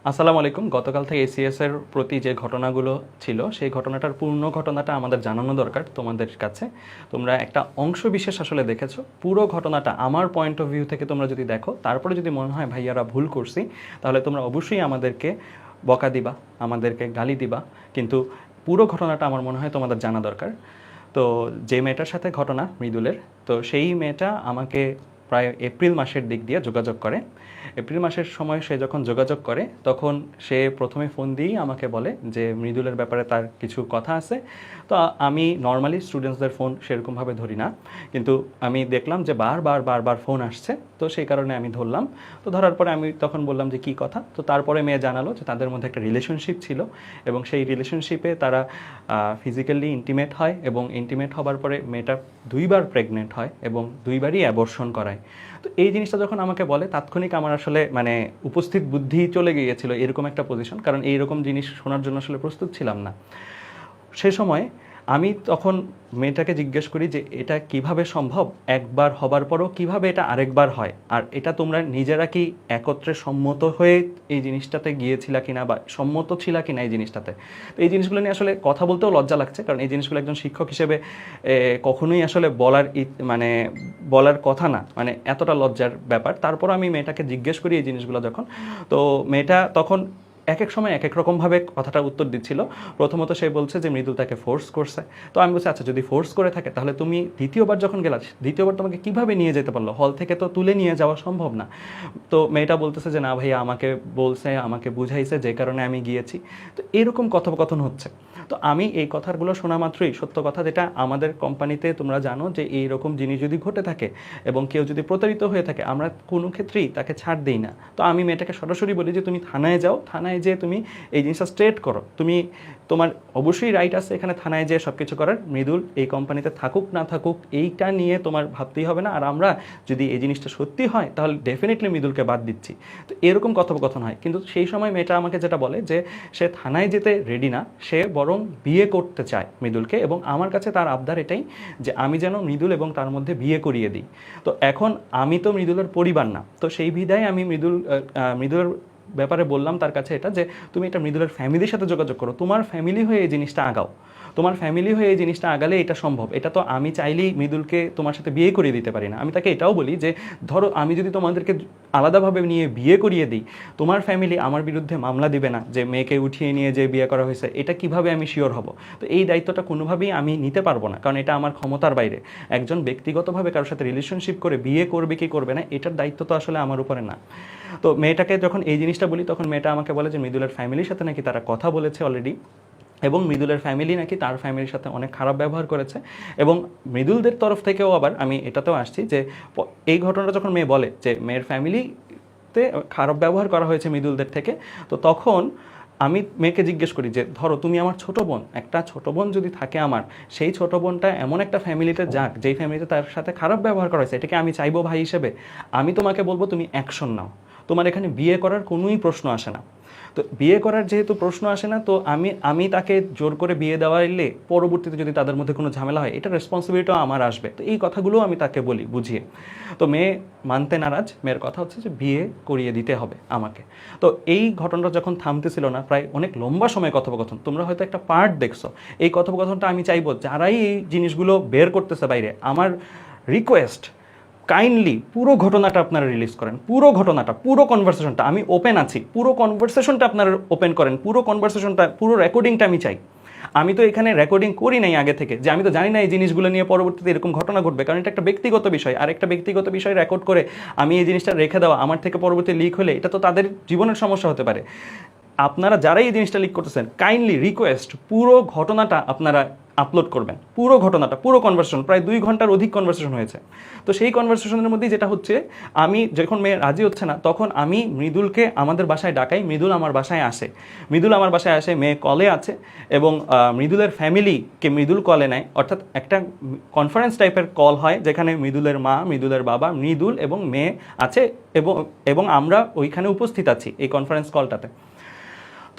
আসসালামু আলাইকুম। গতকাল থেকে এসিএস এর প্রতি যে ঘটনাগুলো ছিল সেই ঘটনাটার পূর্ণ ঘটনাটা আমাদের জানানো দরকার তোমাদের কাছে। তোমরা একটা অংশ বিশেষ আসলে দেখেছো, পুরো ঘটনাটা আমার পয়েন্ট অফ ভিউ থেকে তোমরা যদি দেখো, তারপরে যদি মনে হয় ভাইয়ারা ভুল করছি, তাহলে তোমরা অবশ্যই আমাদেরকে বকা দিবা, আমাদেরকে গালি দিবা, কিন্তু পুরো ঘটনাটা আমার মনে হয় তোমাদের জানা দরকার। তো যে মেয়েটার সাথে ঘটনা মৃদুলের, তো সেই মেয়েটা আমাকে প্রায় এপ্রিল মাসের দিক দিয়ে যোগাযোগ করে। এপ্রিল মাসের সময় সে যখন যোগাযোগ করে, তখন সে প্রথমে ফোন দিয়েই আমাকে বলে যে মৃদুলের ব্যাপারে তার কিছু কথা আছে। তো আমি নর্মালি স্টুডেন্টসদের ফোন সেরকমভাবে ধরি না, কিন্তু আমি দেখলাম যে বারবার বারবার ফোন আসছে, তো সেই কারণে আমি ধরলাম। তো ধরার পরে আমি তখন বললাম যে কী কথা। তো তারপরে মেয়ে জানালো যে তাদের মধ্যে একটা রিলেশনশিপ ছিল, এবং সেই রিলেশনশিপে তারা ফিজিক্যালি ইন্টিমেট হয়, এবং ইন্টিমেট হবার পরে মেয়েটা 2বার প্রেগনেন্ট হয় এবং 2বারই অ্যাবর্শন করায়। তো এই জিনিসটা যখন আমাকে বলে, তাৎক্ষণিক আমার আসলে মানে উপস্থিত বুদ্ধি চলে গিয়েছিল এরকম একটা পজিশন, কারণ এইরকম জিনিস শোনার জন্য আসলে প্রস্তুত ছিলাম না সে সময়। আমি তখন মেয়েটাকে জিজ্ঞেস করি যে এটা কিভাবে সম্ভব, একবার হবার পরও কিভাবে এটা আরেকবার হয়, আর এটা তোমরা নিজেরা কি একত্রে সম্মত হয়ে এই জিনিসটাতে গিয়েছিলা কিনা, বা সম্মত ছিলা কিনা এই জিনিসটাতে। তো এই জিনিসগুলো নিয়ে আসলে কথা বলতেও লজ্জা লাগছে, কারণ এই জিনিসগুলো একজন শিক্ষক হিসেবে কখনোই আসলে মানে বলার কথা না, মানে এতটা লজ্জার ব্যাপার। তারপর আমি মেয়েটাকে জিজ্ঞেস করি এই জিনিসগুলো যখন, তো মেয়েটা তখন এক এক সময় এক এক রকমভাবে কথাটা উত্তর দিচ্ছিল। প্রথমত সে বলছে যে মৃদুল তাকে ফোর্স করছে। তো আমি বলছি আচ্ছা, যদি ফোর্স করে থাকে তাহলে তুমি দ্বিতীয়বার যখন গেলা, দ্বিতীয়বার তোমাকে কিভাবে নিয়ে যেতে পারলো, হল থেকে তো তুলে নিয়ে যাওয়া সম্ভব না। তো মেয়েটা বলতেছে যে না ভাইয়া, আমাকে বলছে, আমাকে বুঝাইছে, যে কারণে আমি গিয়েছি। তো এরকম কথোপকথন হচ্ছে। তো আমি এই কথাগুলো শোনা মাত্রই, সত্য কথা যেটা, আমাদের কোম্পানিতে তোমরা জানো যে এইরকম জিনিস যদি ঘটে থাকে এবং কেউ যদি প্রতারিত হয়ে থাকে, আমরা কোনো ক্ষেত্রেই তাকে ছাড় দিই না। তো আমি মেয়েটাকে সরাসরি বলি যে তুমি থানায় যাও, থানায় যে তুমি এই জিনিসটা স্ট্রেট করো, তোমার অবশ্যই রাইট আছে এখানে থানায় যেয়ে সব কিছু করার। মৃদুল এই কোম্পানিতে থাকুক না থাকুক এইটা নিয়ে তোমার ভাবতেই হবে না, আর আমরা যদি এই জিনিসটা সত্যি হয় তাহলে ডেফিনেটলি মৃদুলকে বাদ দিচ্ছি। তো এরকম কথোপকথন হয়, কিন্তু সেই সময় মেয়েটা আমাকে যেটা বলে যে সে থানায় যেতে রেডি না, সে বরং বিয়ে করতে চায় মৃদুলকে, এবং আমার কাছে তার আবদার এটাই যে আমি যেন মৃদুল এবং তার মধ্যে বিয়ে করিয়ে দিই। তো এখন আমি তো মৃদুলের পরিবার না, তো সেই বিধায় আমি মৃদুলের ব্যাপারে বললাম তার কাছে এটা যে তুমি এটা মৃদুলের ফ্যামিলির সাথে যোগাযোগ করো, তোমার ফ্যামিলি হয়ে এই জিনিসটা আগাও, তোমার ফ্যামিলি হয়ে এই জিনিসটা আগালে এটা সম্ভব। এটা তো আমি চাইলেই মৃদুলকে তোমার সাথে বিয়ে করিয়ে দিতে পারি না। আমি তাকে এটাও বলি যে ধরো আমি যদি তোমাদেরকে আলাদাভাবে নিয়ে বিয়ে করিয়ে দিই, তোমার ফ্যামিলি আমার বিরুদ্ধে মামলা দিবে না যে মেয়েকে উঠিয়ে নিয়ে যে বিয়ে করা হয়েছে, এটা কিভাবে আমি শিওর হব। তো এই দায়িত্বটা কোনোভাবেই আমি নিতে পারবো না, কারণ এটা আমার ক্ষমতার বাইরে। একজন ব্যক্তিগতভাবে কারোর সাথে রিলেশনশিপ করে বিয়ে করবে কি করবে না, এটার দায়িত্ব তো আসলে আমার উপরে না। তো মেয়েটাকে যখন এই জিনিসটা বলি, তখন মেয়েটা আমাকে বলে যে মৃদুলের ফ্যামিলির সাথে নাকি তারা কথা বলেছে অলরেডি, এবং মৃদুলের ফ্যামিলি নাকি তার ফ্যামিলির সাথে অনেক খারাপ ব্যবহার করেছে। এবং মৃদুলদের তরফ থেকেও আবার আমি এটাতেও আসছি যে এই ঘটনাটা যখন মেয়ে বলে যে মেয়ের ফ্যামিলিতে খারাপ ব্যবহার করা হয়েছে মৃদুলদের থেকে, তো তখন আমি মেয়েকে জিজ্ঞেস করি যে ধরো তুমি আমার ছোট বোন, একটা ছোট বোন যদি থাকে আমার, সেই ছোট বোনটা এমন একটা ফ্যামিলিতে যাক যেই ফ্যামিলিতে তার সাথে খারাপ ব্যবহার করা হয়েছে, এটাকে আমি চাইবো ভাই হিসেবে? আমি তোমাকে বলবো তুমি অ্যাকশন নাও, তোমার এখানে বিয়ে করার কোনোই প্রশ্ন আসে না। তো বিয়ে করার যেহেতু প্রশ্ন আসে না, তো আমি তাকে জোর করে বিয়ে দেওয়াইলে পরবর্তীতে যদি তাদের মধ্যে কোনো ঝামেলা হয়, এটা রেসপন্সিবিলিটিও আমার আসবে। তো এই কথাগুলোও আমি তাকে বলি বুঝিয়ে। তো মেয়ে মানতে নারাজ, মেয়ের কথা হচ্ছে যে বিয়ে করিয়ে দিতে হবে আমাকে। তো এই ঘটনাটা যখন থামতেছিল না, প্রায় অনেক লম্বা সময় কথোপকথন, তোমরা হয়তো একটা পার্ট দেখছো। এই কথোপকথনটা আমি চাইবো যারাই এই জিনিসগুলো বের করতেছে বাইরে, আমার রিকোয়েস্ট কাইন্ডলি পুরো ঘটনাটা আপনারা রিলিজ করেন, পুরো ঘটনাটা, পুরো কনভারসেশনটা। আমি ওপেন আছি, পুরো কনভারসেশনটা আপনারা ওপেন করেন, পুরো কনভারসেশনটা, পুরো রেকর্ডিংটা আমি চাই। আমি তো এখানে রেকর্ডিং করি নাই আগে থেকে, যে আমি তো জানি না এই জিনিসগুলো নিয়ে পরবর্তীতে এরকম ঘটনা ঘটবে, কারণ এটা একটা ব্যক্তিগত বিষয়। আর একটা ব্যক্তিগত বিষয় রেকর্ড করে আমি এই জিনিসটা রেখে দেওয়া, আমার থেকে পরবর্তী লিক হলে এটা তো তাদের জীবনের সমস্যা হতে পারে। আপনারা যারা এই জিনিসটা লিক করতেছেন, কাইন্ডলি রিকোয়েস্ট পুরো ঘটনাটা আপনারা আপলোড করবেন, পুরো ঘটনাটা, পুরো কনভারসেশন, প্রায় 2 ঘন্টার অধিক কনভারসেশন হয়েছে। তো সেই কনভারসেশনের মধ্যেই যেটা হচ্ছে, আমি যখন মেয়ে রাজি হচ্ছে না, তখন আমি মৃদুলকে আমাদের বাসায় ডাকাই, মৃদুল আমার বাসায় আসে। মৃদুল আমার বাসায় আসে, মেয়ে কলে আছে, এবং মৃদুলের ফ্যামিলিকে মৃদুল কলে নেয়, অর্থাৎ একটা কনফারেন্স টাইপের কল হয়, যেখানে মৃদুলের মা, মৃদুলের বাবা, মৃদুল এবং মেয়ে আছে, এবং আমরা ওইখানে উপস্থিত আছি এই কনফারেন্স কলটাতে।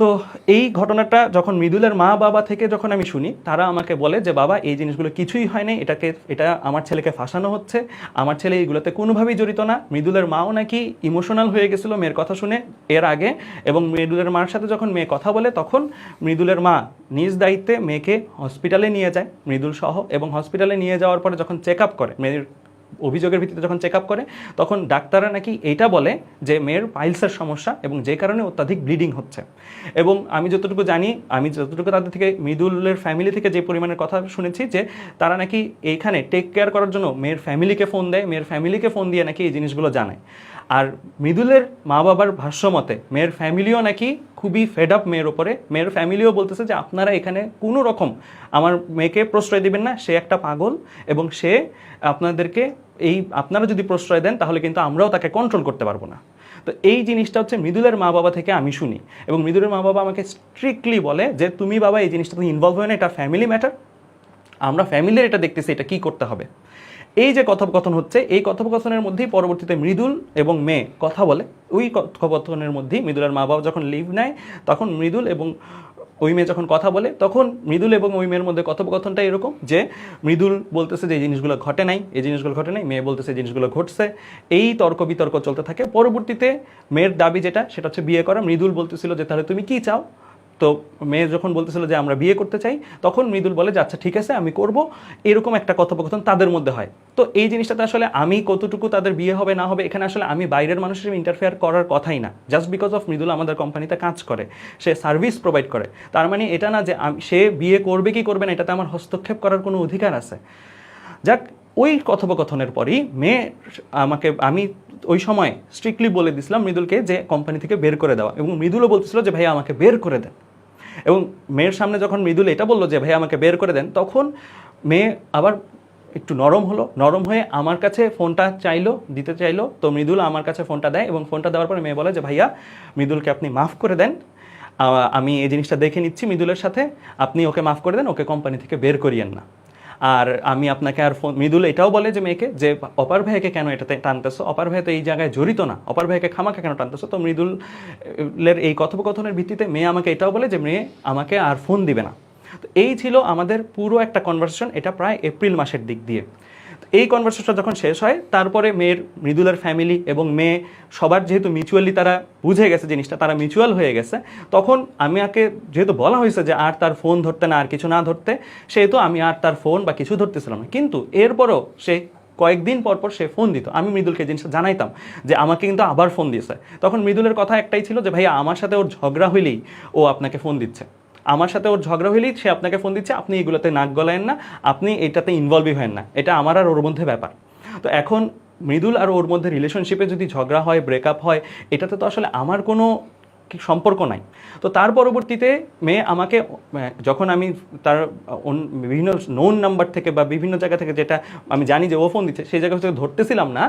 তো এই ঘটনাটা যখন মৃদুলের মা বাবা থেকে যখন আমি শুনি, তারা আমাকে বলে যে বাবা এই জিনিসগুলো কিছুই হয় না, এটা আমার ছেলেকে ফাঁসানো হচ্ছে, আমার ছেলে এইগুলোতে কোনোভাবেই জড়িত না। মৃদুলের মাও নাকি ইমোশনাল হয়ে গেছিলো মেয়ের কথা শুনে এর আগে, এবং মৃদুলের মার সাথে যখন মেয়ে কথা বলে তখন মৃদুলের মা নিজ দায়িত্বে মেয়েকে হসপিটালে নিয়ে যায় মৃদুল সহ, এবং হসপিটালে নিয়ে যাওয়ার পরে যখন চেক আপ করে, মেয়ের অভিযোগের ভিত্তিতে যখন চেক আপ করে, তখন ডাক্তাররা নাকি এইটা বলে যে মেয়ের পাইলসের সমস্যা এবং যে কারণে অত্যাধিক ব্লিডিং হচ্ছে। এবং আমি যতটুকু জানি, আমি যতটুকু তাদের থেকে মৃদুলের ফ্যামিলি থেকে যে পরিমাণের কথা শুনেছি, যে তারা নাকি এইখানে টেক কেয়ার করার জন্য মেয়ের ফ্যামিলিকে ফোন দেয়, মেয়ের ফ্যামিলিকে ফোন দিয়ে নাকি এই জিনিসগুলো জানায়। আর মৃদুলের মা বাবার ভাষ্য মতে মেয়ের ফ্যামিলিও নাকি খুবই ফেড আপ মেয়ের ওপরে। মেয়ের ফ্যামিলিও বলতেছে যে আপনারা এখানে কোনো রকম আমার মেয়েকে প্রশ্রয় দিবেন না, সে একটা পাগল, এবং সে আপনাদেরকে আপনারা যদি প্রশ্রয় দেন তাহলে কিন্তু আমরাও তাকে কন্ট্রোল করতে পারবো না। তো এই জিনিসটা হচ্ছে মৃদুলের মা বাবা থেকে আমি শুনি, এবং মৃদুলের মা বাবা আমাকে স্ট্রিক্টলি বলে যে তুমি বাবা এই জিনিসটাতে ইনভলভ হয় না, এটা ফ্যামিলি ম্যাটার, আমরা ফ্যামিলির এটা দেখতেছি, এটা কী করতে হবে। এই যে কথোপকথন হচ্ছে, এই কথোপকথনের মধ্যেই পরবর্তীতে মৃদুল এবং মেয়ে কথা বলে। ওই কথোপকথনের মধ্যেই মৃদুলের মা বাবা যখন লিভ নেয়, তখন মৃদুল এবং ওই মেয়ে যখন কথা বলে, তখন মৃদুল এবং ওই মেয়ের মধ্যে কথোপকথনটা এরকম যে মৃদুল বলতেছে যে এই জিনিসগুলো ঘটে নাই, এই জিনিসগুলো ঘটে নাই, মেয়ে বলতেছে এই জিনিসগুলো ঘটছে। এই তর্ক বিতর্ক চলতে থাকে। পরবর্তীতে মেয়ের দাবি যেটা, সেটা হচ্ছে বিয়ে করা। মৃদুল বলতেছিল যে তাহলে তুমি কি চাও? তো মেয়ে যখন বলতেছিল যে আমরা বিয়ে করতে চাই, তখন মৃদুল বলে যে আচ্ছা ঠিক আছে আমি করব। এরকম একটা কথোপকথন তাদের মধ্যে হয়। তো এই জিনিসটাতে আসলে আমি কতটুকু তাদের বিয়ে হবে না হবে, এখানে আসলে আমি বাইরের মানুষের ইন্টারফেয়ার করার কথাই না। জাস্ট বিকজ অফ মৃদুল আমাদের কোম্পানিতে কাজ করে, সে সার্ভিস প্রোভাইড করে, তার মানে এটা না যে সে বিয়ে করবে কি করবে না এটাতে আমার হস্তক্ষেপ করার কোনো অধিকার আছে। যাক, ওই কথোপকথনের পরই মেয়ে আমি ওই সময় স্ট্রিক্টলি বলে দিছিলাম মৃদুলকে যে কোম্পানি থেকে বের করে দেওয়া, এবং মৃদুলও বলতেছিল যে ভাইয়া আমাকে বের করে দেন। এবং মেয়ের সামনে যখন মৃদুল এটা বললো যে ভাই আমাকে বের করে দেন, তখন মেয়ে আবার একটু নরম হলো, নরম হয়ে আমার কাছে ফোনটা দিতে চাইলো। তো মৃদুল আমার কাছে ফোনটা দেয়, এবং ফোনটা দেওয়ার পরে মেয়ে বলে যে ভাইয়া মৃদুলকে আপনি মাফ করে দেন, আমি এই জিনিসটা দেখে নিচ্ছি মৃদুলের সাথে, আপনি ওকে মাফ করে দেন, ওকে কোম্পানি থেকে বের করিয়েন না। আর আমি আপনাকে আর মৃদুল এটাও বলে যে মেয়েকে যে অপার ভাইকে কেন এটাতে টানতেছো, অপার ভাই তো এই জায়গায় জড়িত না, অপার ভাইকে খামাকে কেন টানতেছো। তো মৃদুলের এই কথোপকথনের ভিত্তিতে মেয়ে আমাকে এটাও বলে যে মেয়ে আমাকে আর ফোন দিবে না। তো এই ছিল আমাদের পুরো একটা কনভারসেশন, এটা প্রায় এপ্রিল মাসের দিক দিয়ে। এই কনভারসেশন যখন শেষ হয়, তারপরে মৃদুলের ফ্যামিলি এবং মেয়ে সবার যেহেতু মিউচুয়ালি তারা বুঝে গেছে জিনিসটা, তারা মিউচুয়াল হয়ে গেছে, তখন আমাকে যেহেতু বলা হয়েছে যে আর তার ফোন ধরতে না, আর কিছু না ধরতে, সেহেতু আমি আর তার ফোন বা কিছু ধরতেছিলাম না। কিন্তু এরপরও সে কয়েকদিন পর সে ফোন দিত, আমি মৃদুলকে জিনিসটা জানাইতাম যে আমাকে কিন্তু আবার ফোন দিয়েছে। তখন মৃদুলের কথা একটাই ছিল যে ভাইয়া আমার সাথে ওর ঝগড়া হইলেই ও আপনাকে ফোন দিচ্ছে, আমার সাথে ওর ঝগড়া হইলেই সে আপনাকে ফোন দিচ্ছে, আপনি এগুলোতে নাক গলায়েন না, আপনি এটাতে ইনভলভই হন না, এটা আমার আর ওর মধ্যে ব্যাপার। তো এখন মৃদুল আর ওর মধ্যে রিলেশনশিপে যদি ঝগড়া হয়, ব্রেকআপ হয়, এটাতে তো আসলে আমার কোনো সম্পর্ক নাই। তো তার পরবর্তীতে মেয়ে আমাকে, যখন আমি তার বিভিন্ন নোন নাম্বার থেকে বা বিভিন্ন জায়গা থেকে, যেটা আমি জানি যে ও ফোন দিচ্ছে, সেই জায়গা থেকে ধরতেছিলাম না,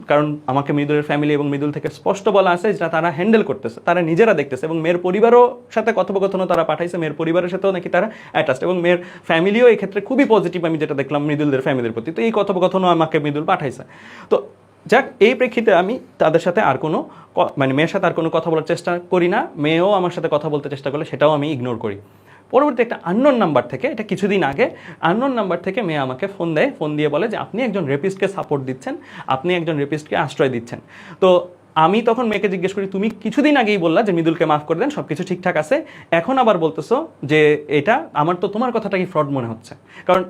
কারণ আমাকে মৃদুলের ফ্যামিলি এবং মৃদুল থেকে স্পষ্ট বলা আছে যেটা তারা হ্যান্ডেল করতেছে, তারা নিজেরা দেখতেছে, এবং মেয়ের পরিবারও সাথে কথোপকথনও তারা পাঠাইছে, মেয়ের পরিবারের সাথেও নাকি তারা অ্যাটাচড, এবং মেয়ের ফ্যামিলিও এই ক্ষেত্রে খুবই পজিটিভ আমি যেটা দেখলাম মৃদুলদের ফ্যামিলির প্রতি। তো এই কথোপকথনও আমাকে মৃদুল পাঠাইছে। তো যাক, এই প্রেক্ষিতে আমি তাদের সাথে আর কোনো মেয়ের সাথে আর কোনো কথা বলার চেষ্টা করি না, মেয়েও আমার সাথে কথা বলতে চেষ্টা করলে সেটাও আমি ইগনোর করি। পরবর্তী একটা আননোন নাম্বার থেকে, এটা কিছুদিন আগে, আননোন নাম্বার থেকে মেয়ে আমাকে ফোন দেয়, ফোন দিয়ে বলে যে আপনি একজন রেপিস্টকে সাপোর্ট দিচ্ছেন, আপনি একজন রেপিস্টকে আশ্রয় দিচ্ছেন। তো আমি তখন মেয়েকে জিজ্ঞেস করি তুমি কিছুদিন আগেই বললা যে মৃদুলকে মাফ করে দেন, সব কিছু ঠিকঠাক আছে, এখন আবার বলতেছো যে এটা, আমার তো তোমার কথাটা কি ফ্রড মনে হচ্ছে। কারণ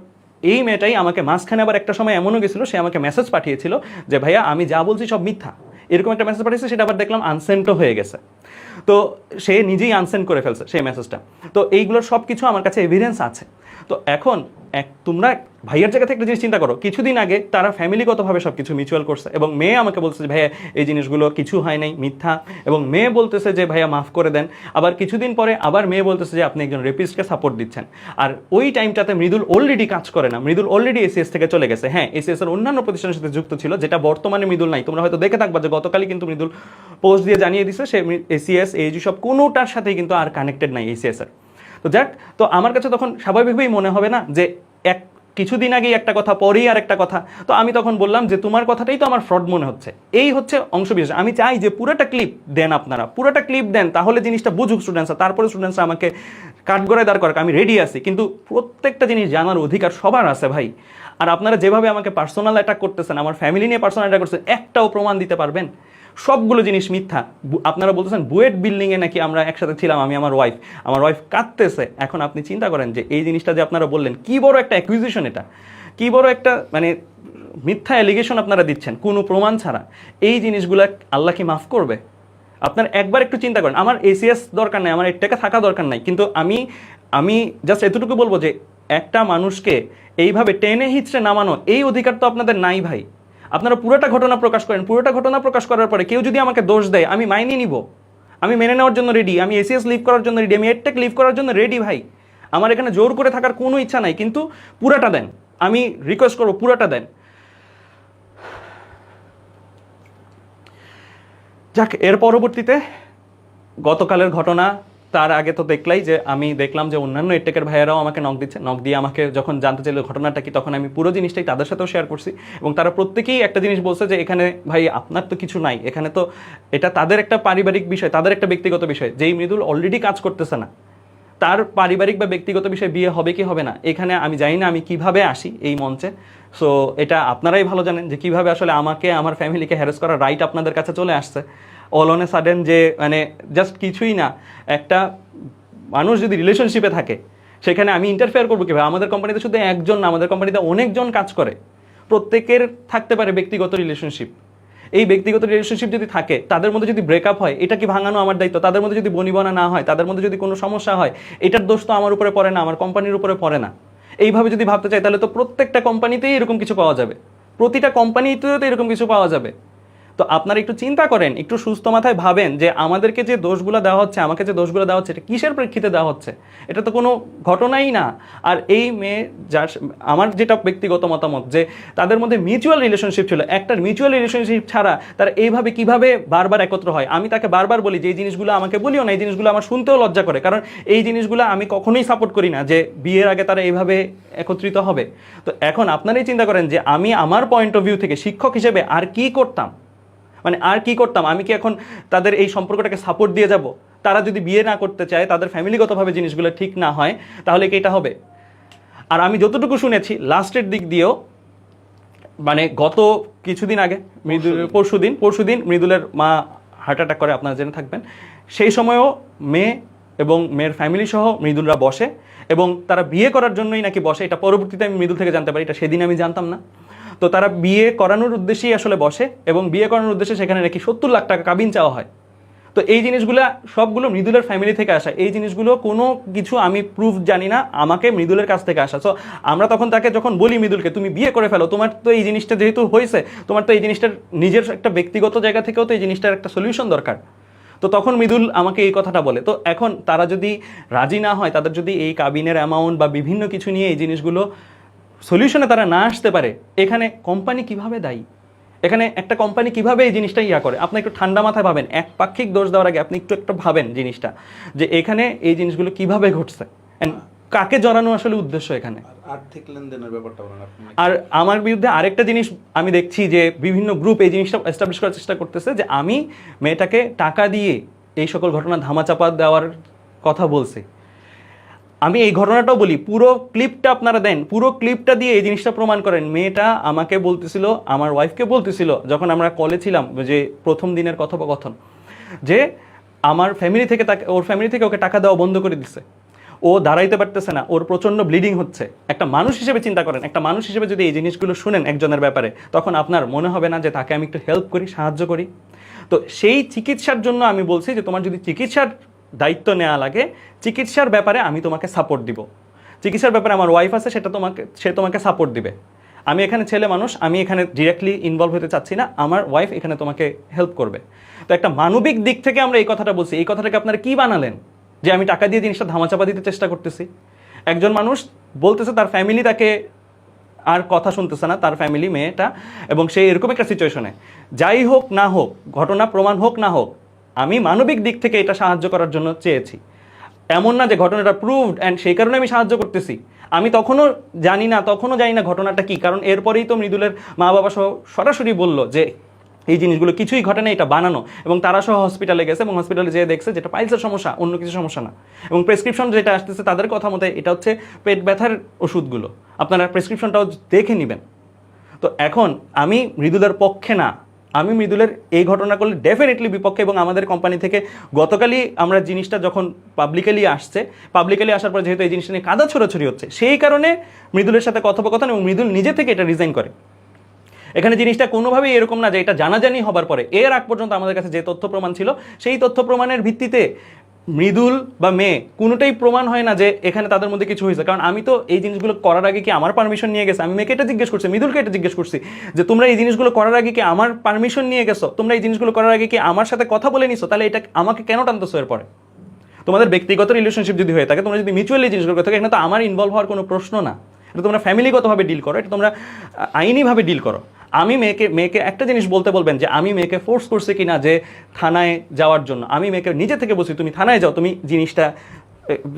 এই মেয়েটাই আমাকে মাঝখানে আবার একটা সময় এমনও গেছিলো, সে আমাকে মেসেজ পাঠিয়েছিল যে ভাইয়া আমি যা বলছি সব মিথ্যা, এরকম একটা মেসেজ পাঠিয়েছে, সেটা আবার দেখলাম আনসেন্টও হয়ে গেছে। তো সে নিজেই আনসেন্ড করে ফেলছে সেই মেসেজটা। তো এইগুলোর সব কিছু আমার কাছে এভিডেন্স আছে। তো এখন তোমরা ভাইয়ার জায়গা থেকে একটা জিনিস চিন্তা করো, কিছুদিন আগে তারা ফ্যামিলিগতভাবে সব কিছু মিউচুয়াল করছে, এবং মেয়ে আমাকে বলছে যে ভাইয়া এই জিনিসগুলো কিছু হয় নাই, মিথ্যা, এবং মেয়ে বলতেছে যে ভাইয়া মাফ করে দেন। আবার কিছুদিন পরে আবার মেয়ে বলতেছে যে আপনি একজন রেপিস্টকে সাপোর্ট দিচ্ছেন। আর ওই টাইমটাতে মৃদুল অলরেডি কাজ করে না, মৃদুল অলরেডি এসিএস থেকে চলে গেছে। হ্যাঁ, এসিএস এর অন্যান্য প্রতিষ্ঠানের সাথে যুক্ত ছিল, যেটা বর্তমানে মৃদুল নাই। তোমরা হয়তো দেখে থাকবা যে গতকালই কিন্তু মৃদুল পোস্ট দিয়ে জানিয়ে দিছে সে এসিএস এইজি সব কোনোটার সাথেই কিন্তু আর কানেক্টেড নাই এসিএস এর। তো যাক, তো আমার কাছে তখন স্বাভাবিকভাবেই মনে হবে না যে কিছুদিন আগেই একটা কথা, পরেই আর একটা কথা। তো আমি তখন বললাম যে তোমার কথাটাই তো আমার ফ্রড মনে হচ্ছে। এই হচ্ছে অংশবিশেষ। আমি চাই যে পুরোটা ক্লিপ দেন, আপনারা পুরোটা ক্লিপ দেন, তাহলে জিনিসটা বুঝুক স্টুডেন্টসরা, তারপরে স্টুডেন্টসরা আমাকে কাঠগড়ায় দাঁড় করাক, আমি রেডি আছি। কিন্তু প্রত্যেকটা জিনিস জানার অধিকার সবার আছে ভাই। আর আপনারা যেভাবে আমাকে পার্সোনাল অ্যাটাক করতেছেন, আমার ফ্যামিলি নিয়ে পার্সোনাল অ্যাটাক করতেছেন, একটাও প্রমাণ দিতে পারবেন? সবগুলো জিনিস মিথ্যা। আপনারা বলতেছেন বুয়েট বিল্ডিংয়ে নাকি আমরা একসাথে ছিলাম, আমি আমার ওয়াইফ কাঁদতেছে। এখন আপনি চিন্তা করেন যে এই জিনিসটা যে আপনারা বললেন, কি বড় একটা অ্যাকুইজিশন, এটা কি বড় একটা মানে মিথ্যা অ্যালিগেশন আপনারা দিচ্ছেন কোনো প্রমাণ ছাড়া। এই জিনিসগুলো আল্লাহ কি মাফ করবে? আপনার একবার একটু চিন্তা করেন। আমার এসিএস দরকার নাই, আমার টাকা থাকা দরকার নাই, কিন্তু আমি জাস্ট এতটুকু বলবো যে একটা মানুষকে এইভাবে টেনে হিচড়ে নামানো, এই অধিকার তো আপনাদের নাই ভাই। আপনারা পুরোটা ঘটনা প্রকাশ করেন, পুরোটা ঘটনা প্রকাশ করার পরে কেউ যদি আমাকে দোষ দেয়, আমি মাইনে নিব, আমি মেনে নেওয়ার জন্য রেডি, আমি এসিএস লিভ করার জন্য রেডি, আমি এডটেক লিভ করার জন্য রেডি ভাই। আমার এখানে জোর করে থাকার কোনো ইচ্ছা নাই, কিন্তু পুরাটা দেন, আমি রিকোয়েস্ট করবো পুরাটা দেন। যাক, এর পরবর্তীতে গতকালের ঘটনা, তার আগে তো দেখলাই যে আমি দেখলাম যে অন্যান্য এডটেকের ভাইয়েরাও আমাকে নক দিচ্ছে। নক দিয়ে আমাকে যখন জানতে চাইলো ঘটনাটা কি, তখন আমি পুরো জিনিসটাই তাদের সাথেও শেয়ার করছি। এবং তারা প্রত্যেকেই একটা জিনিস বলছে যে এখানে ভাই আপনার তো কিছু নাই, এখানে তো এটা তাদের একটা পারিবারিক বিষয়, তাদের একটা ব্যক্তিগত বিষয়। যেই মৃদুল অলরেডি কাজ করতেছে না, তার পারিবারিক বা ব্যক্তিগত বিষয় বিয়ে হবে কি হবে না, এখানে আমি জানি না আমি কিভাবে আসি এই মঞ্চে। সো এটা আপনারাই ভালো জানেন যে কিভাবে আসলে আমাকে, আমার ফ্যামিলিকে হ্যারাস করার রাইট আপনাদের কাছে চলে আসছে অল অন এ সাডেন। যে মানে জাস্ট কিছুই না, একটা মানুষ যদি রিলেশনশিপে থাকে সেখানে আমি ইন্টারফেয়ার করবো কীভাবে? আমাদের কোম্পানিতে শুধু একজন না, আমাদের কোম্পানিতে অনেকজন কাজ করে, প্রত্যেকের থাকতে পারে ব্যক্তিগত রিলেশনশিপ। এই ব্যক্তিগত রিলেশনশিপ যদি থাকে, তাদের মধ্যে যদি ব্রেকআপ হয়, এটা কি ভাঙানো আমার দায়িত্ব? তাদের মধ্যে যদি বনিবনা না হয়, তাদের মধ্যে যদি কোনো সমস্যা হয়, এটার দোষ তো আমার উপরে পড়ে না, আমার কোম্পানির উপরে পড়ে না। এইভাবে যদি ভাবতে চাই, তাহলে তো প্রত্যেকটা কোম্পানিতেই এরকম কিছু পাওয়া যাবে, প্রতিটা কোম্পানিতেও তো এরকম কিছু পাওয়া যাবে। তো আপনারা একটু চিন্তা করেন, একটু সুস্থ মাথায় ভাবেন যে আমাদেরকে যে দোষগুলো দেওয়া হচ্ছে, আমাকে যে দোষগুলো দেওয়া হচ্ছে, এটা কিসের প্রেক্ষিতে দেওয়া হচ্ছে? এটা তো কোনো ঘটনাই না। আর এই মেয়ে, যার আমার যেটা ব্যক্তিগত মতামত যে তাদের মধ্যে মিউচুয়াল রিলেশনশিপ ছিল, একটা মিউচুয়াল রিলেশনশিপ ছাড়া তারা এইভাবে কিভাবে বারবার একত্র হয়? আমি তাকে বারবার বলি যে এই জিনিসগুলো আমাকে বলিও না, এই জিনিসগুলো আমার শুনতেও লজ্জা করে, কারণ এই জিনিসগুলো আমি কখনোই সাপোর্ট করি না যে বিয়ের আগে তারা এইভাবে একত্রিত হবে। তো এখন আপনারাই চিন্তা করেন যে আমি আমার পয়েন্ট অফ ভিউ থেকে শিক্ষক হিসেবে আর কি করতাম, মানে আর কি করতাম? আমি কি এখন তাদের এই সম্পর্কটাকে সাপোর্ট দিয়ে যাব? তারা যদি বিয়ে না করতে চায়, তাদের ফ্যামিলিগতভাবে জিনিসগুলো ঠিক না হয়, তাহলে কি এটা হবে? আর আমি যতটুকু শুনেছি লাস্টের দিক দিয়েও, মানে গত কিছুদিন আগে পরশুদিন মৃদুলের মা হার্ট অ্যাটাক করে, আপনারা জেনে থাকবেন। সেই সময়ও মেয়ে এবং মেয়ের ফ্যামিলি সহ মৃদুলরা বসে, এবং তারা বিয়ে করার জন্যই নাকি বসে। এটা পরবর্তীতে আমি মৃদুল থেকে জানতে পারি, এটা সেদিন আমি জানতাম না। তো তারা বিয়ে করানোর উদ্দেশ্যেই আসলে বসে, এবং বিয়ে করানোর উদ্দেশ্যে সেখানে নাকি 70 লাখ টাকা কাবিন চাওয়া হয়। তো এই জিনিসগুলো সবগুলো মৃদুলের ফ্যামিলি থেকে আসা। এই জিনিসগুলো কোনো কিছু আমি প্রুফ জানি না, আমাকে মৃদুলের কাছ থেকে আসা। সো আমরা তখন তাকে যখন বলি মৃদুলকে তুমি বিয়ে করে ফেলো, তোমার তো এই জিনিসটা যেহেতু হয়েছে, তোমার তো এই জিনিসটার নিজের একটা ব্যক্তিগত জায়গা থেকেও তো এই জিনিসটার একটা সলিউশন দরকার। তো তখন মৃদুল আমাকে এই কথাটা বলে। তো এখন তারা যদি রাজি না হয়, তাদের যদি এই কাবিনের অ্যামাউন্ট বা বিভিন্ন কিছু নিয়ে এই জিনিসগুলো সলিউশনে তারা না আসতে পারে, এখানে কোম্পানি কিভাবে দায়ী? এখানে একটা কোম্পানি কিভাবে এই জিনিসটা করে? আপনি একটু ঠান্ডা মাথায় ভাবেন, একপাক্ষিক দোষ দেওয়ার আগে আপনি একটু ভাবেন জিনিসটা, যে এখানে এই জিনিসগুলো কিভাবে ঘটছে, কাকে জড়ানো আসলে উদ্দেশ্য এখানে। আর্থিক লেনদেনের ব্যাপারটা বলেন আপনি। আর আমার বিরুদ্ধে আরেকটা জিনিস আমি দেখছি যে বিভিন্ন গ্রুপ এই জিনিসটা এস্টাবলিশ করার চেষ্টা করতেছে যে আমি মেয়েটাকে টাকা দিয়ে এই সকল ঘটনা ধামাচাপা দেওয়ার কথা বলছি। আমি এই ঘটনাটাও বলি, পুরো ক্লিপটা আপনারা দেন, পুরো ক্লিপটা দিয়ে এই জিনিসটা প্রমাণ করেন। মেয়েটা আমাকে বলতেছিল, আমার ওয়াইফকে বলতেছিল যখন আমরা কলে ছিলাম, যে প্রথম দিনের কথোপকথন, যে আমার ফ্যামিলি থেকে তাকে, ওর ফ্যামিলি থেকে ওকে টাকা দেওয়া বন্ধ করে দিচ্ছে, ও দাঁড়াইতে পারতেছে না, ওর প্রচণ্ড ব্লিডিং হচ্ছে। একটা মানুষ হিসেবে চিন্তা করেন, একটা মানুষ হিসেবে যদি এই জিনিসগুলো শুনেন একজনের ব্যাপারে, তখন আপনার মনে হবে না যে তাকে আমি একটু হেল্প করি, সাহায্য করি? তো সেই চিকিৎসার জন্য আমি বলছি যে তোমার যদি চিকিৎসার দায়িত্ব নেওয়া লাগে, চিকিৎসার ব্যাপারে আমি তোমাকে সাপোর্ট দিব। চিকিৎসার ব্যাপারে আমার ওয়াইফ আছে, সে তোমাকে সাপোর্ট দিবে। আমি এখানে ছেলে মানুষ, আমি এখানে ডিরেক্টলি ইনভলভ হতে চাচ্ছি না, আমার ওয়াইফ এখানে তোমাকে হেল্প করবে। তো একটা মানবিক দিক থেকে আমরা এই কথাটা বলছি। এই কথাটাকে আপনারা কি বানালেন যে আমি টাকা দিয়ে জিনিসটা ধামাচাপা দিতে চেষ্টা করতেছি? একজন মানুষ বলতেছে তার ফ্যামিলি তাকে আর কথা শুনতেছে না, তার ফ্যামিলি, মেয়েটা, এবং সে এরকম একটা সিচুয়েশনে, যাই হোক না হোক, ঘটনা প্রমাণ হোক না হোক, আমি মানবিক দিক থেকে এটা সাহায্য করার জন্য চেয়েছি। এমন না যে ঘটনাটা প্রুভড অ্যান্ড সেই কারণে আমি সাহায্য করতেছি। আমি তখনও জানি না ঘটনাটা কি, কারণ এরপরেই তো মৃদুলের মা বাবা সহ সরাসরি বলল যে এই জিনিসগুলো কিছুই ঘটে না, এটা বানানো, এবং তারা সহ হসপিটালে গেছে এবং হসপিটালে যেয়ে দেখছে যেটা পাইলসের সমস্যা, অন্য কিছু সমস্যা না। এবং প্রেসক্রিপশন যেটা আসতেছে তাদের কথা মতে এটা হচ্ছে পেট ব্যথার ওষুধগুলো, আপনারা প্রেসক্রিপশনটাও দেখে নেবেন। তো এখন আমি মৃদুলের পক্ষে না, আমি মৃদুলের এই ঘটনা করলে ডেফিনেটলি বিপক্ষে, এবং আমাদের কোম্পানি থেকে গতকালই আমরা জিনিসটা যখন পাবলিকালি আসার পর যেহেতু এই জিনিসটা নিয়ে কাদা ছোড়াছড়ি হচ্ছে, সেই কারণে মৃদুলের সাথে কথোপকথন, এবং মৃদুল নিজে থেকে এটা রিজাইন করে। এখানে জিনিসটা কোনোভাবেই এরকম না যে এটা জানাজানি হবার পরে, এর আগ পর্যন্ত আমাদের কাছে যে তথ্য প্রমাণ ছিল সেই তথ্য প্রমাণের ভিত্তিতে মৃদুল বা মেয়ে কোনোটাই প্রমাণ হয় না যে এখানে তাদের মধ্যে কিছু হয়েছে। কারণ আমি তো এই জিনিসগুলো করার আগে কি আমার পারমিশন নিয়ে গেছে? আমি মেয়েকে এটা জিজ্ঞেস করছি, মৃদুলকে এটা জিজ্ঞেস করছি যে তোমরা এই জিনিসগুলো করার আগে কি আমার পারমিশন নিয়ে গেছো? তোমরা এই জিনিসগুলো করার আগে কি আমার সাথে কথা বলে নিছো? তাহলে এটা আমাকে কেন টানতেছো এরপরে? তোমাদের ব্যক্তিগত রিলেশনশিপ যদি হয়ে থাকে, তোমরা যদি মিউচুয়ালি জিনিসগুলো করে থাকে, এখানে তো আমার ইনভলভ হওয়ার কোনো প্রশ্ন না। এটা তোমরা ফ্যামিলিগতভাবে ডিল করো, এটা তোমরা আইনিভাবে ডিল করো। আমি মেয়েকে একটা জিনিস বলতে বলবেন যে আমি মেয়েকে ফোর্স করছি কিনা যে থানায় যাওয়ার জন্য। আমি মেয়েকে নিজে থেকে বলছি তুমি থানায় যাও, তুমি জিনিসটা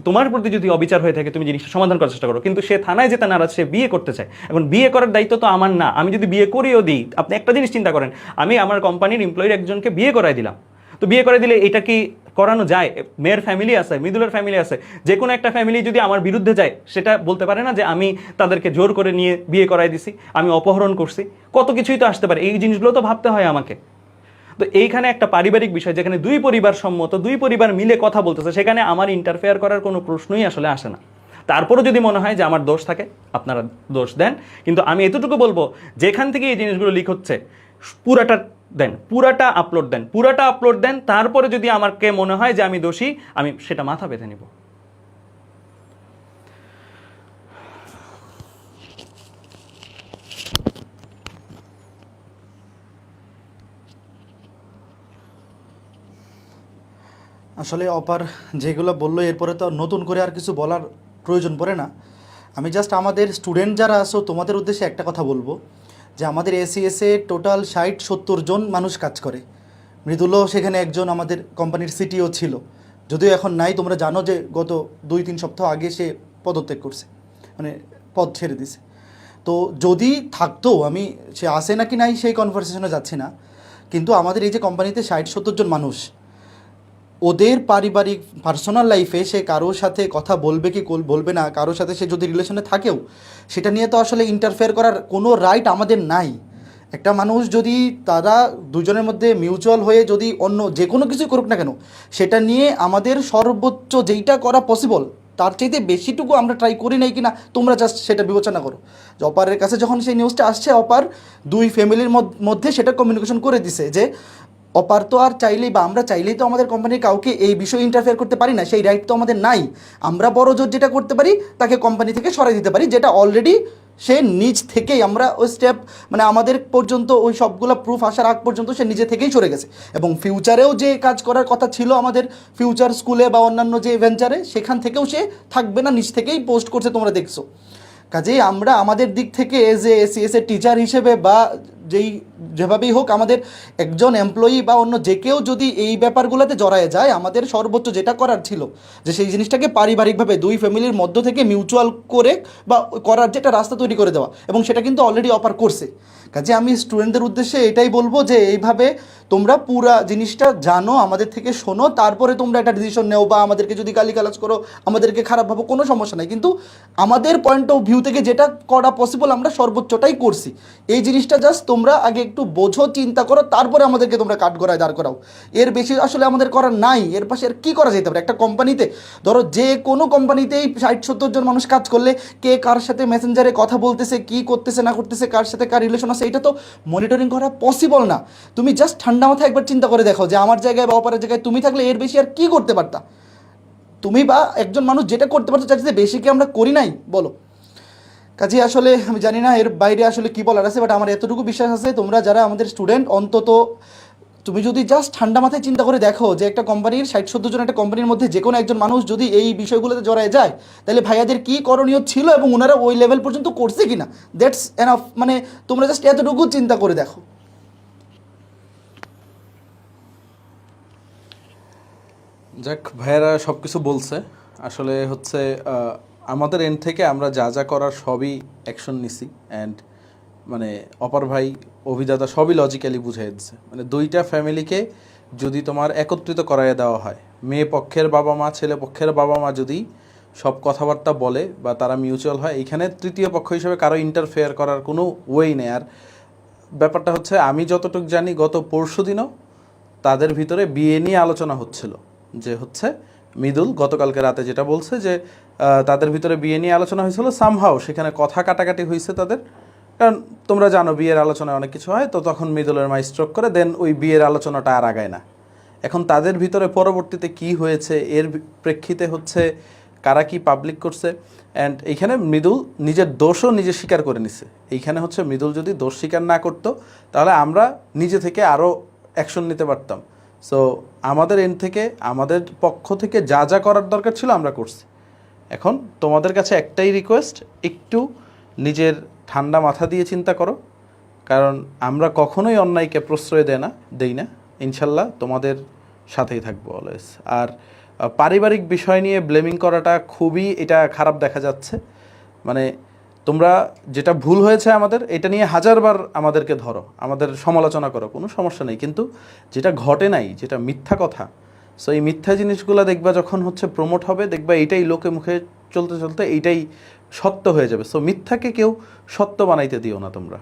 তোমার প্রতি যদি অবিচার হয়ে থাকে তুমি জিনিসটা সমাধান করার চেষ্টা করো। কিন্তু সে থানায় যেতে নারাজ, সে বিয়ে করতে চায়। এখন বিয়ে করার দায়িত্ব তো আমার না। আমি যদি বিয়ে করিও দিই, আপনি একটা জিনিস চিন্তা করেন, আমি আমার কোম্পানির এমপ্লয়ির একজনকে বিয়ে করাই দিলাম, তো বিয়ে করে দিলে এটা কি করানো যায়? মেয়ের ফ্যামিলি আছে, মৃদুলের ফ্যামিলি আছে, যে কোনো একটা ফ্যামিলি যদি আমার বিরুদ্ধে যায় সেটা বলতে পারে না যে আমি তাদেরকে জোর করে নিয়ে বিয়ে করাই দিছি, আমি অপহরণ করছি। কত কিছুই তো আসতে পারে, এই জিনিসগুলো তো ভাবতে হয় আমাকে। তো এইখানে একটা পারিবারিক বিষয়, যেখানে দুই পরিবার সম্মত, দুই পরিবার মিলে কথা বলতেছে, সেখানে আমার ইন্টারফেয়ার করার কোনো প্রশ্নই আসলে আসে না। তারপরও যদি মনে হয় যে আমার দোষ থাকে, আপনারা দোষ দেন, কিন্তু আমি এতটুকু বলবো যেখান থেকে এই জিনিসগুলো লিক হচ্ছে পুরাটা দেন, পুরাটা আপলোড দেন। তারপরে যদি আমাকে মনে হয় যে আমি দোষী, আমি সেটা মাথা বেঁধে নিব। আসলে অপার যেগুলো বললো এরপরে তো নতুন করে আর কিছু বলার প্রয়োজন পড়ে না। আমি জাস্ট আমাদের স্টুডেন্ট যারা আসো তোমাদের উদ্দেশ্যে একটা কথা বলবো, যে আমাদের এসিএসে টোটাল 60-70 জন মানুষ কাজ করে। মৃদুলও সেখানে একজন আমাদের কোম্পানির সিটিও ছিল, যদিও এখন নাই। তোমরা জানো যে গত 2-3 সপ্তাহ আগে সে পদত্যাগ করছে, মানে পদ ছেড়ে দিছে। তো যদি থাকতো, আমি সে আসে নাকি নাই সেই কনভারসেশনে যাচ্ছি না, কিন্তু আমাদের এই যে কোম্পানিতে 60-70 জন মানুষ, ওদের পারিবারিক পার্সোনাল লাইফে সে কারোর সাথে কথা বলবে কি বলবে না, কারোর সাথে সে যদি রিলেশনে থাকেও, সেটা নিয়ে তো আসলে ইন্টারফেয়ার করার কোনো রাইট আমাদের নাই। একটা মানুষ যদি তারা দুজনের মধ্যে মিউচুয়াল হয়ে যদি অন্য যে কোনো কিছুই করুক না কেন, সেটা নিয়ে আমাদের সর্বোচ্চ যেইটা করা পসিবল তার চাইতে বেশিটুকু আমরা ট্রাই করি নাই কিনা তোমরা জাস্ট সেটা বিবেচনা করো। যে অপারের কাছে যখন সেই নিউজটা আসছে, অপার দুই ফ্যামিলির মধ্যে সেটা কমিউনিকেশন করে দিছে যে অপার তো আর চাইলেই বা আমরা চাইলেই তো আমাদের কোম্পানির কাউকে এই বিষয়ে ইন্টারফেয়ার করতে পারি না, সেই রাইট তো আমাদের নাই। আমরা বড় জোর যেটা করতে পারি তাকে কোম্পানি থেকে সরাই দিতে পারি, যেটা অলরেডি সে নিজ থেকেই, আমরা ওই স্টেপ মানে আমাদের পর্যন্ত ওই সবগুলো প্রুফ আসার আগ পর্যন্ত সে নিজে থেকেই সরে গেছে। এবং ফিউচারেও যে কাজ করার কথা ছিল আমাদের ফিউচার স্কুলে বা অন্যান্য যে ভেঞ্চারে, সেখান থেকেও সে থাকবে না, নিজ থেকেই পোস্ট করছে, তোমরা দেখছো। কাজেই আমরা আমাদের দিক থেকে এজ এ এসিএস এর টিচার হিসেবে বা যেভাবেই হোক, আমাদের একজন এমপ্লয়ি বা অন্য যে কেউ যদি এই ব্যাপারগুলোতে জড়ায় যায়, আমাদের সর্বোচ্চ যেটা করার ছিল যে সেই জিনিসটাকে পারিবারিকভাবে দুই ফ্যামিলির মধ্য থেকে মিউচুয়াল করে বা করার যেটা রাস্তা তৈরি করে দেওয়া, এবং সেটা কিন্তু অলরেডি অফার করছে। কাজে আমি স্টুডেন্টদের উদ্দেশ্যে এটাই বলবো যে এইভাবে তোমরা পুরা জিনিসটা জানো, আমাদের থেকে শোনো, তারপরে তোমরা একটা ডিসিশন নেও। বা আমাদেরকে যদি গালিগালাজ করো, আমাদেরকে খারাপ ভাবো, কোনো সমস্যা নাই, কিন্তু আমাদের পয়েন্ট অফ ভিউ থেকে যেটা করা পসিবল আমরা সর্বোচ্চটাই করছি। এই জিনিসটা জাস্ট তোমরা আগে একটু বোঝো, চিন্তা করো, তারপরে আমাদেরকে তোমরা কাঠগড়ায় দাঁড় করাও। এর বেশি আসলে আমাদের করার নাই। এর পাশে আর কী করা যেতে পারে? একটা কোম্পানিতে ধরো, যে কোনো কোম্পানিতেই 60-70 জন মানুষ কাজ করলে কে কার সাথে মেসেঞ্জারে কথা বলতেছে, কি করতেছে না করতেছে, কার সাথে কার রিলেশন আছে, এটা তো মনিটরিং করা পসিবল না। তুমি জাস্ট ঠান্ডা মাথায় একবার চিন্তা করে দেখো যে আমার জায়গায় বা অপারের জায়গায় তুমি থাকলে এর বেশি আর কি করতে পারতা? তুমি বা একজন মানুষ যেটা করতে পারতো তার চেয়ে বেশি কি আমরা করি নাই বলো? কাজে আসলে আমি জানি না এর বাইরে আসলে কী বলার আছে, বাট আমার এতটুকু বিশ্বাস আছে তোমরা যারা আমাদের স্টুডেন্ট, অন্তত তুমি যদি জাস্ট ঠান্ডা মাথায় চিন্তা করে দেখো যে একটা কোম্পানির 60-70 জন একটা কোম্পানির মধ্যে যে কোনো একজন মানুষ যদি এই বিষয়গুলোতে জড়ায় যায়, তাহলে ভাইয়াদের কী করণীয় ছিল এবং ওনারা ওই লেভেল পর্যন্ত করছে কিনা, দ্যাটস এনাফ। মানে তোমরা জাস্ট এতটুকু চিন্তা করে দেখো। যাক, ভাইয়েরা সব কিছু বলছে। আসলে হচ্ছে আমাদের এন্ড থেকে আমরা যা যা করার সবই অ্যাকশন নিছি অ্যান্ড মানে অপর ভাই অভিদাতা সবই লজিক্যালি বুঝিয়ে দিচ্ছে মানে দুইটা ফ্যামিলিকে যদি তোমার একত্রিত করাইয়া দেওয়া হয়, মেয়ে পক্ষের বাবা মা ছেলে পক্ষের বাবা মা যদি সব কথাবার্তা বলে বা তারা মিউচুয়াল হয়, এইখানে তৃতীয় পক্ষ হিসেবে কারো ইন্টারফেয়ার করার কোনো ওয়েই নেই। আর ব্যাপারটা হচ্ছে আমি যতটুকু জানি গত পরশু দিনও তাদের ভিতরে বিয়ে নিয়ে আলোচনা হচ্ছিল, যে হচ্ছে মৃদুল গতকালকে রাতে যেটা বলছে যে তাদের ভিতরে বিয়ে নিয়ে আলোচনা হয়েছিল, সামহাও সেখানে কথা কাটাকাটি হয়েছে তাদের, কারণ তোমরা জানো বিয়ের আলোচনায় অনেক কিছু হয়, তো তখন মৃদুলের মা স্ট্রোক করে, দেন ওই বিয়ের আলোচনাটা আর আগায় না। এখন তাদের ভিতরে পরবর্তীতে কি হয়েছে এর প্রেক্ষিতে হচ্ছে কারা কি পাবলিক করছে, অ্যান্ড এইখানে মৃদুল নিজের দোষও নিজে স্বীকার করে নিছে। এইখানে হচ্ছে মৃদুল যদি দোষ স্বীকার না করতো তাহলে আমরা নিজে থেকে আরও অ্যাকশন নিতে পারতাম। সো আমাদের এন্ড থেকে আমাদের পক্ষ থেকে যা যা করার দরকার ছিল আমরা করছি। এখন তোমাদের কাছে একটাই রিকোয়েস্ট, একটু নিজের ঠান্ডা মাথা দিয়ে চিন্তা করো, কারণ আমরা কখনোই অন্যায়কে প্রশ্রয় দেই না। ইনশাল্লাহ তোমাদের সাথেই থাকবো অলওয়েজ। আর পারিবারিক বিষয় নিয়ে ব্লেমিং করাটা খুবই এটা খারাপ দেখা যাচ্ছে। মানে তোমরা যেটা ভুল হয়েছে আমাদের এটা নিয়ে হাজারবার আমাদেরকে ধরো, আমাদের সমালোচনা করো, কোনো সমস্যা নেই, কিন্তু যেটা ঘটে নাই, যেটা মিথ্যা কথা, সো এই মিথ্যা জিনিসগুলো দেখবা যখন হচ্ছে প্রমোট হবে, দেখবা এইটাই লোকে মুখে চলতে চলতে এইটাই সত্য হয়ে যাবে। সো মিথ্যাকে কেউ সত্য বানাইতে দিও না তোমরা।